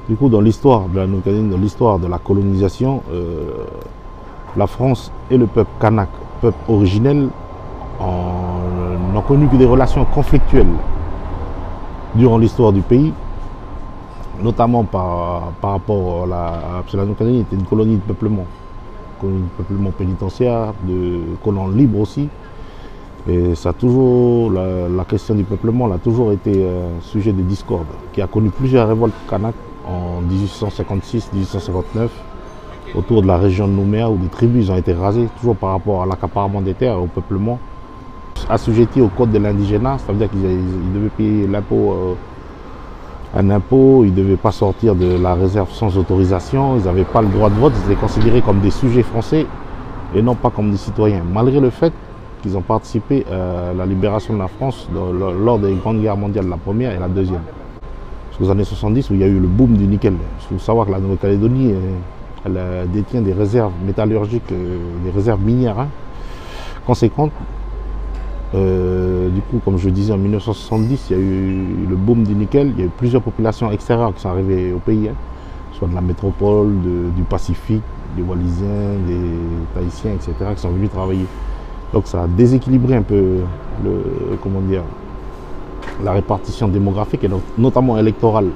Du coup, dans l'histoire de la Nouvelle-Calédonie, dans l'histoire de la colonisation, la France et le peuple kanak, peuple originel, n'ont connu que des relations conflictuelles durant l'histoire du pays, notamment par rapport à parce que la Nouvelle-Calédonie était une colonie de peuplement pénitentiaire, de colons libres aussi. Et ça a toujours, la question du peuplement a toujours été un sujet de discorde, qui a connu plusieurs révoltes kanak en 1856-1859, autour de la région de Nouméa, où des tribus ont été rasées, toujours par rapport à l'accaparement des terres et au peuplement. Assujettis au code de l'indigénat, ça veut dire qu'ils devaient payer l'impôt, un impôt, ils ne devaient pas sortir de la réserve sans autorisation, ils n'avaient pas le droit de vote, ils étaient considérés comme des sujets français et non pas comme des citoyens, malgré le fait qu'ils ont participé à la libération de la France lors des grandes guerres mondiales, la première et la deuxième. Jusqu'aux années 70 où il y a eu le boom du nickel. Il faut savoir que la Nouvelle-Calédonie elle détient des réserves métallurgiques, des réserves minières conséquentes. Du coup, comme je disais, en 1970, il y a eu le boom du nickel. Il y a eu plusieurs populations extérieures qui sont arrivées au pays, soit de la métropole, du Pacifique, des Wallisiens, des Tahitiens, etc., qui sont venus travailler. Donc ça a déséquilibré un peu la répartition démographique et notamment électorale.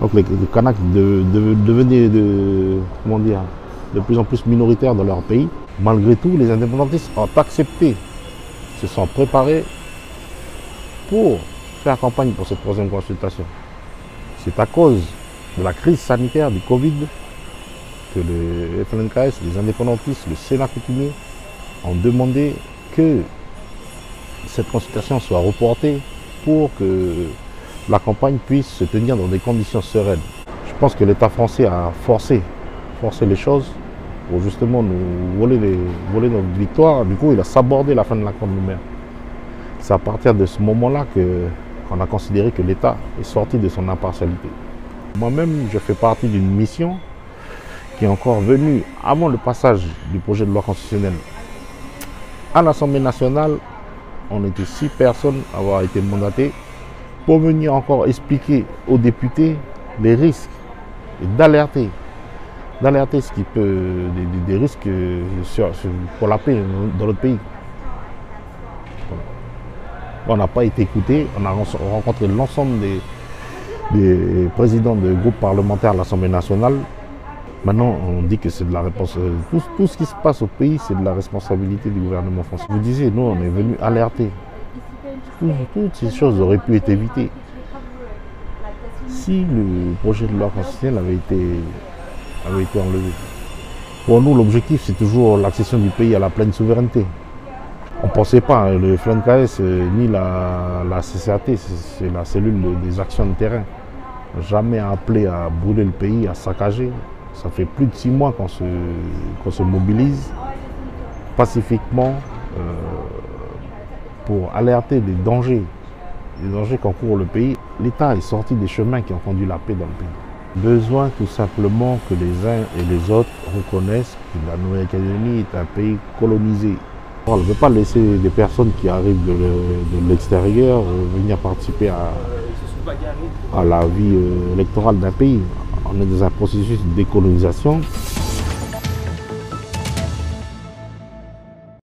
Donc les Kanaks devenaient de plus en plus minoritaires dans leur pays. Malgré tout, les indépendantistes ont accepté, se sont préparés pour faire campagne pour cette troisième consultation. C'est à cause de la crise sanitaire du Covid que le FLNKS, les indépendantistes, le Sénat coutumier ont demandé que cette consultation soit reportée pour que la campagne puisse se tenir dans des conditions sereines. Je pense que l'État français a forcé les choses pour justement nous voler notre victoire. Du coup, il a sabordé la fin de l'accord de Nouméa. C'est à partir de ce moment-là qu'on a considéré que l'État est sorti de son impartialité. Moi-même, je fais partie d'une mission qui est encore venue avant le passage du projet de loi constitutionnelle. À l'Assemblée nationale, on était 6 personnes à avoir été mandatées pour venir encore expliquer aux députés les risques et d'alerter ce qui peut des risques pour la paix dans notre pays. On n'a pas été écoutés, on a rencontré l'ensemble des présidents de groupes parlementaires à l'Assemblée nationale. Maintenant, on dit que c'est de la réponse. Tout ce qui se passe au pays, c'est de la responsabilité du gouvernement français. Vous disiez, nous, on est venu alerter. Toutes ces choses auraient pu être évitées si le projet de loi constitutionnelle avait été enlevé. Pour nous, l'objectif, c'est toujours l'accession du pays à la pleine souveraineté. On ne pensait pas, le FLNKS ni la CCAT, c'est la cellule des actions de terrain, jamais appelé à brûler le pays, à saccager. Ça fait plus de 6 mois qu'on se mobilise pacifiquement pour alerter des dangers qu'encourt le pays. L'État est sorti des chemins qui ont conduit la paix dans le pays. Besoin tout simplement que les uns et les autres reconnaissent que la Nouvelle-Calédonie est un pays colonisé. On ne peut pas laisser des personnes qui arrivent de l'extérieur venir participer à la vie électorale d'un pays. On est dans un processus de décolonisation.